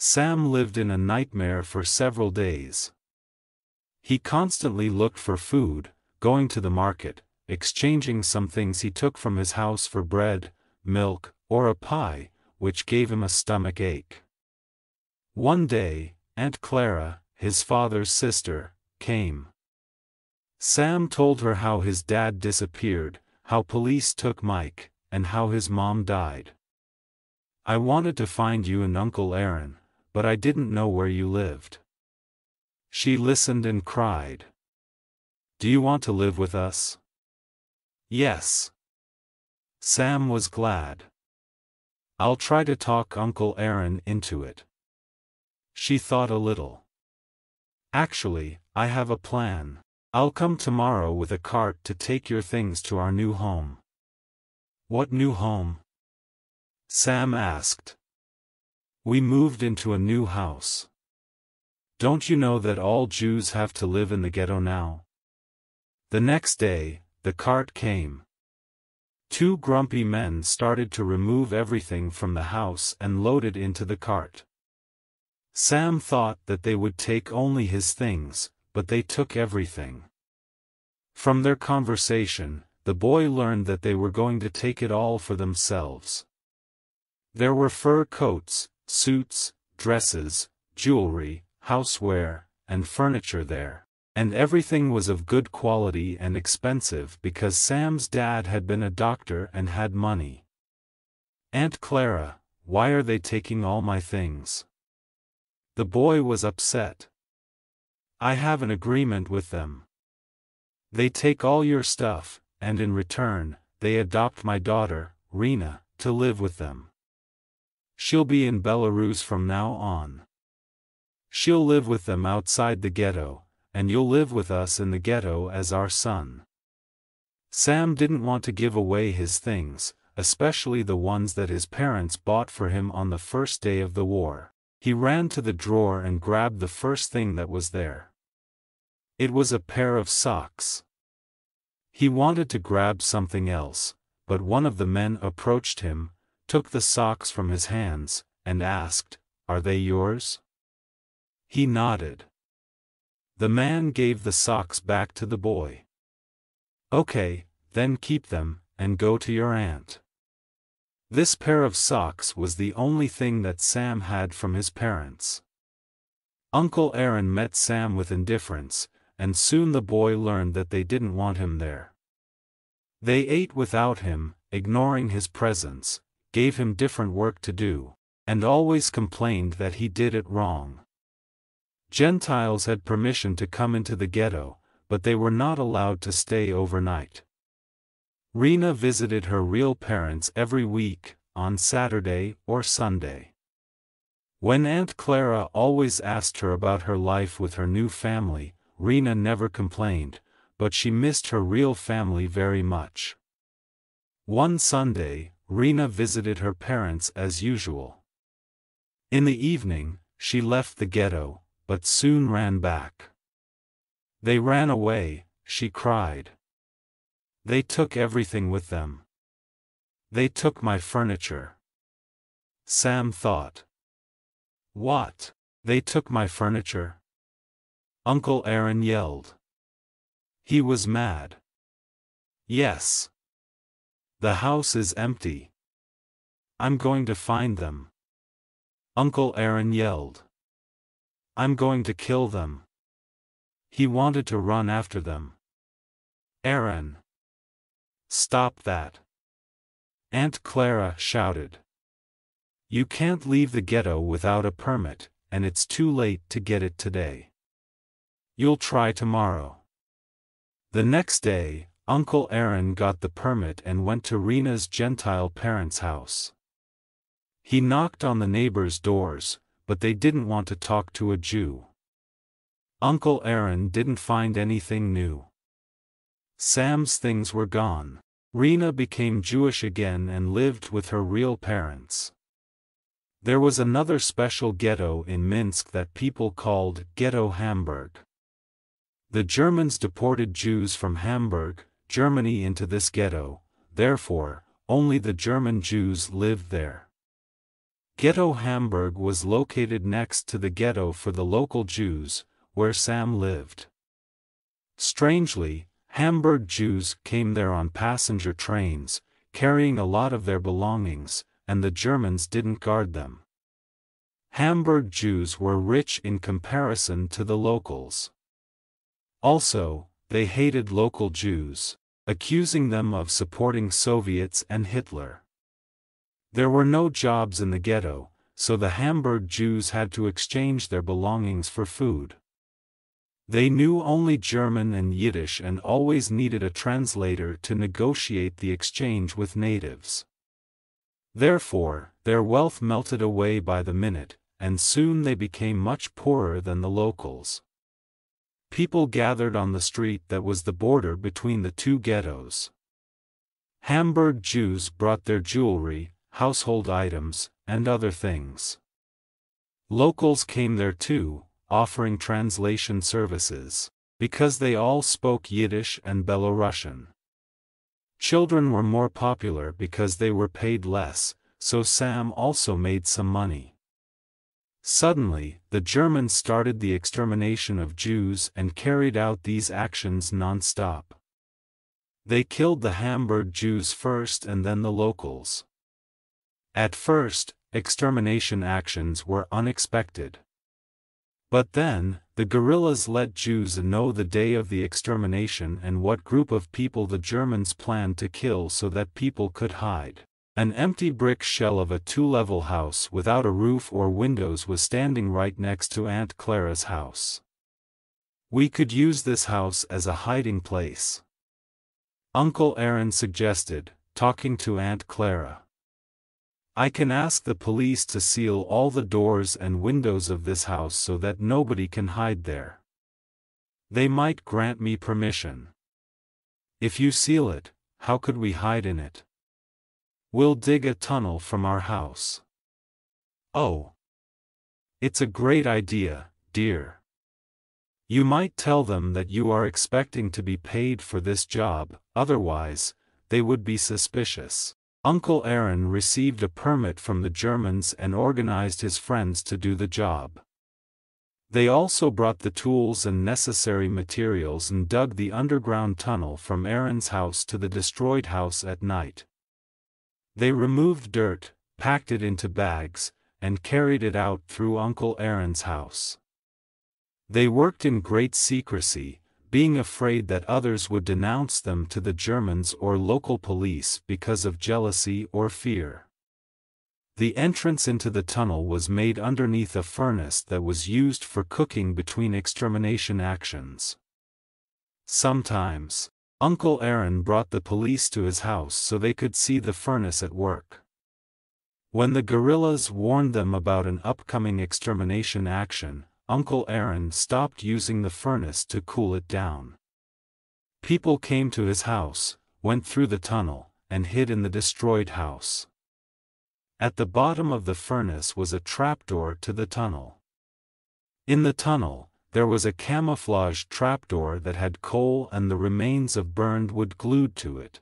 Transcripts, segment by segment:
Sam lived in a nightmare for several days. He constantly looked for food, going to the market, exchanging some things he took from his house for bread, milk, or a pie, which gave him a stomach ache. One day, Aunt Clara, his father's sister, came. Sam told her how his dad disappeared, how police took Mike, and how his mom died. "I wanted to find you and Uncle Aaron, but I didn't know where you lived." She listened and cried. "Do you want to live with us?" "Yes." Sam was glad. "I'll try to talk Uncle Aaron into it." She thought a little. "Actually, I have a plan. I'll come tomorrow with a cart to take your things to our new home." "What new home?" Sam asked. "We moved into a new house. Don't you know that all Jews have to live in the ghetto now?" The next day, the cart came. Two grumpy men started to remove everything from the house and load it into the cart. Sam thought that they would take only his things, but they took everything. From their conversation, the boy learned that they were going to take it all for themselves. There were fur coats, suits, dresses, jewelry, houseware, and furniture there, and everything was of good quality and expensive because Sam's dad had been a doctor and had money. "Aunt Clara, why are they taking all my things?" The boy was upset. "I have an agreement with them. They take all your stuff, and in return, they adopt my daughter, Rena, to live with them. She'll be in Belarus from now on. She'll live with them outside the ghetto, and you'll live with us in the ghetto as our son." Sam didn't want to give away his things, especially the ones that his parents bought for him on the first day of the war. He ran to the drawer and grabbed the first thing that was there. It was a pair of socks. He wanted to grab something else, but one of the men approached him, took the socks from his hands, and asked, "Are they yours?" He nodded. The man gave the socks back to the boy. "Okay, then keep them, and go to your aunt." This pair of socks was the only thing that Sam had from his parents. Uncle Aaron met Sam with indifference, and soon the boy learned that they didn't want him there. They ate without him, ignoring his presence, gave him different work to do, and always complained that he did it wrong. Gentiles had permission to come into the ghetto, but they were not allowed to stay overnight. Rena visited her real parents every week, on Saturday or Sunday. When Aunt Clara always asked her about her life with her new family, Rena never complained, but she missed her real family very much. One Sunday, Rena visited her parents as usual. In the evening, she left the ghetto, but soon ran back. "They ran away," she cried. "They took everything with them. They took my furniture." Sam thought. "What? They took my furniture?" Uncle Aaron yelled. He was mad. "Yes. The house is empty. I'm going to find them." Uncle Aaron yelled. "I'm going to kill them." He wanted to run after them. "Aaron! Stop that!" Aunt Clara shouted. "You can't leave the ghetto without a permit, and it's too late to get it today. You'll try tomorrow." The next day, Uncle Aaron got the permit and went to Rena's Gentile parents' house. He knocked on the neighbors' doors, but they didn't want to talk to a Jew. Uncle Aaron didn't find anything new. Sam's things were gone. Rena became Jewish again and lived with her real parents. There was another special ghetto in Minsk that people called Ghetto Hamburg. The Germans deported Jews from Hamburg, Germany into this ghetto, therefore, only the German Jews lived there. Ghetto Hamburg was located next to the ghetto for the local Jews, where Sam lived. Strangely, Hamburg Jews came there on passenger trains, carrying a lot of their belongings, and the Germans didn't guard them. Hamburg Jews were rich in comparison to the locals. Also, they hated local Jews, accusing them of supporting Soviets and Hitler. There were no jobs in the ghetto, so the Hamburg Jews had to exchange their belongings for food. They knew only German and Yiddish and always needed a translator to negotiate the exchange with natives. Therefore, their wealth melted away by the minute, and soon they became much poorer than the locals. People gathered on the street that was the border between the two ghettos. Hamburg Jews brought their jewelry, household items, and other things. Locals came there too, offering translation services, because they all spoke Yiddish and Belarusian. Children were more popular because they were paid less, so Sam also made some money. Suddenly, the Germans started the extermination of Jews and carried out these actions non-stop. They killed the Hamburg Jews first and then the locals. At first, extermination actions were unexpected. But then, the guerrillas let Jews know the day of the extermination and what group of people the Germans planned to kill so that people could hide. An empty brick shell of a two-level house without a roof or windows was standing right next to Aunt Clara's house. "We could use this house as a hiding place," Uncle Aaron suggested, talking to Aunt Clara. "I can ask the police to seal all the doors and windows of this house so that nobody can hide there. They might grant me permission. If you seal it, how could we hide in it? We'll dig a tunnel from our house." "Oh. It's a great idea, dear. You might tell them that you are expecting to be paid for this job, otherwise, they would be suspicious." Uncle Aaron received a permit from the Germans and organized his friends to do the job. They also brought the tools and necessary materials and dug the underground tunnel from Aaron's house to the destroyed house at night. They removed dirt, packed it into bags, and carried it out through Uncle Aaron's house. They worked in great secrecy, being afraid that others would denounce them to the Germans or local police because of jealousy or fear. The entrance into the tunnel was made underneath a furnace that was used for cooking between extermination actions. Sometimes, Uncle Aaron brought the police to his house so they could see the furnace at work. When the guerrillas warned them about an upcoming extermination action, Uncle Aaron stopped using the furnace to cool it down. People came to his house, went through the tunnel, and hid in the destroyed house. At the bottom of the furnace was a trapdoor to the tunnel. In the tunnel, there was a camouflaged trapdoor that had coal and the remains of burned wood glued to it.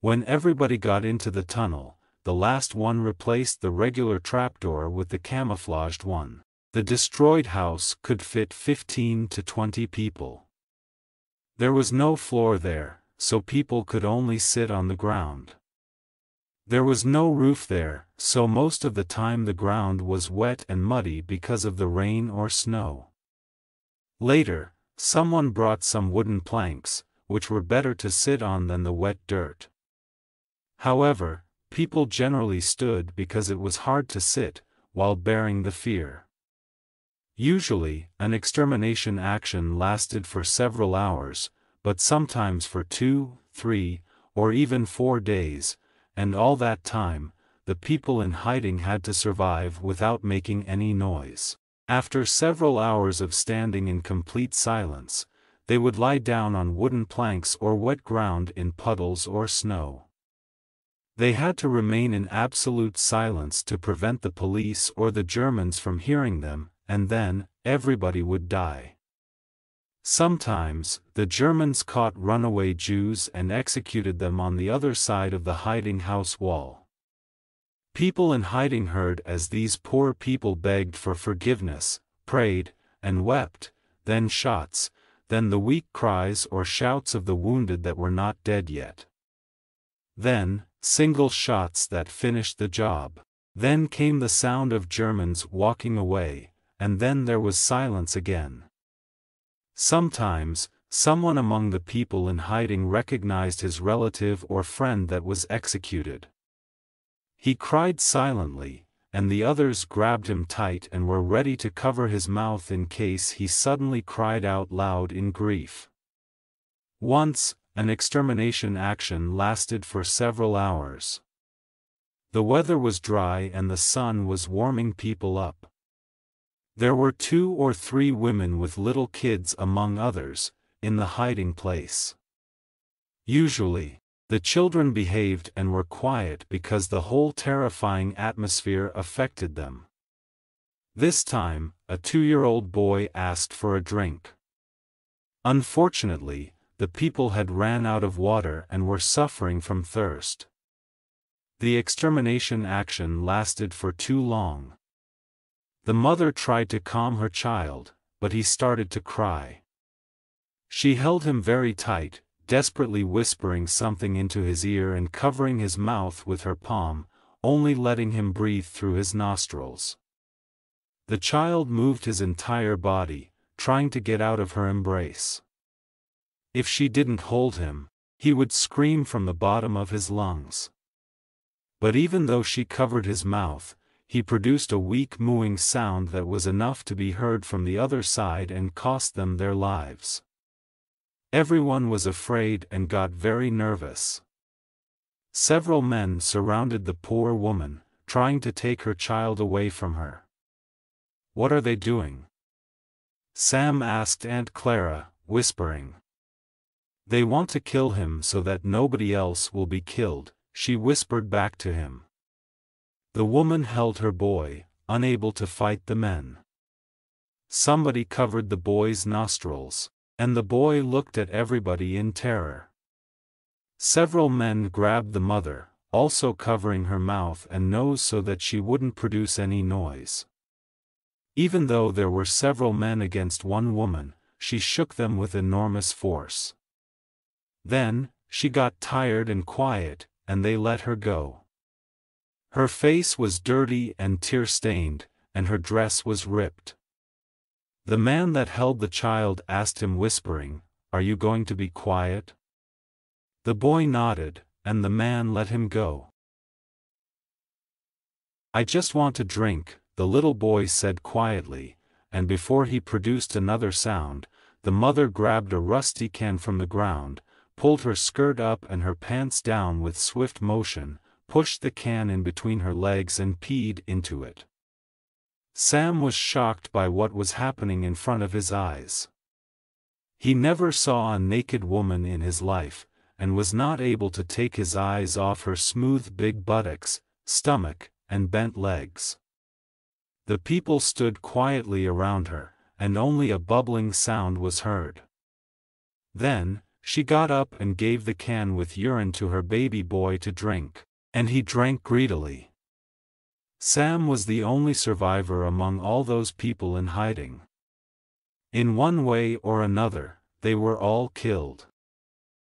When everybody got into the tunnel, the last one replaced the regular trapdoor with the camouflaged one. The destroyed house could fit 15 to 20 people. There was no floor there, so people could only sit on the ground. There was no roof there, so most of the time the ground was wet and muddy because of the rain or snow. Later, someone brought some wooden planks, which were better to sit on than the wet dirt. However, people generally stood because it was hard to sit, while bearing the fear. Usually, an extermination action lasted for several hours, but sometimes for 2, 3, or even 4 days, and all that time, the people in hiding had to survive without making any noise. After several hours of standing in complete silence, they would lie down on wooden planks or wet ground in puddles or snow. They had to remain in absolute silence to prevent the police or the Germans from hearing them, and then, everybody would die. Sometimes, the Germans caught runaway Jews and executed them on the other side of the hiding house wall. People in hiding heard as these poor people begged for forgiveness, prayed, and wept, then shots, then the weak cries or shouts of the wounded that were not dead yet. Then, single shots that finished the job. Then came the sound of Germans walking away, and then there was silence again. Sometimes, someone among the people in hiding recognized his relative or friend that was executed. He cried silently, and the others grabbed him tight and were ready to cover his mouth in case he suddenly cried out loud in grief. Once, an extermination action lasted for several hours. The weather was dry and the sun was warming people up. There were 2 or 3 women with little kids among others, in the hiding place. Usually, the children behaved and were quiet because the whole terrifying atmosphere affected them. This time, a 2-year-old boy asked for a drink. Unfortunately, the people had ran out of water and were suffering from thirst. The extermination action lasted for too long. The mother tried to calm her child, but he started to cry. She held him very tight, desperately whispering something into his ear and covering his mouth with her palm, only letting him breathe through his nostrils. The child moved his entire body, trying to get out of her embrace. If she didn't hold him, he would scream from the bottom of his lungs. But even though she covered his mouth, he produced a weak mooing sound that was enough to be heard from the other side and cost them their lives. Everyone was afraid and got very nervous. Several men surrounded the poor woman, trying to take her child away from her. "What are they doing?" Sam asked Aunt Clara, whispering. "They want to kill him so that nobody else will be killed," she whispered back to him. The woman held her boy, unable to fight the men. Somebody covered the boy's nostrils, and the boy looked at everybody in terror. Several men grabbed the mother, also covering her mouth and nose so that she wouldn't produce any noise. Even though there were several men against one woman, she shook them with enormous force. Then, she got tired and quiet, and they let her go. Her face was dirty and tear-stained, and her dress was ripped. The man that held the child asked him whispering, "Are you going to be quiet?" The boy nodded, and the man let him go. "I just want to drink," the little boy said quietly, and before he produced another sound, the mother grabbed a rusty can from the ground, pulled her skirt up and her pants down with swift motion, pushed the can in between her legs and peed into it. Sam was shocked by what was happening in front of his eyes. He never saw a naked woman in his life, and was not able to take his eyes off her smooth big buttocks, stomach, and bent legs. The people stood quietly around her, and only a bubbling sound was heard. Then, she got up and gave the can with urine to her baby boy to drink, and he drank greedily. Sam was the only survivor among all those people in hiding. In one way or another, they were all killed.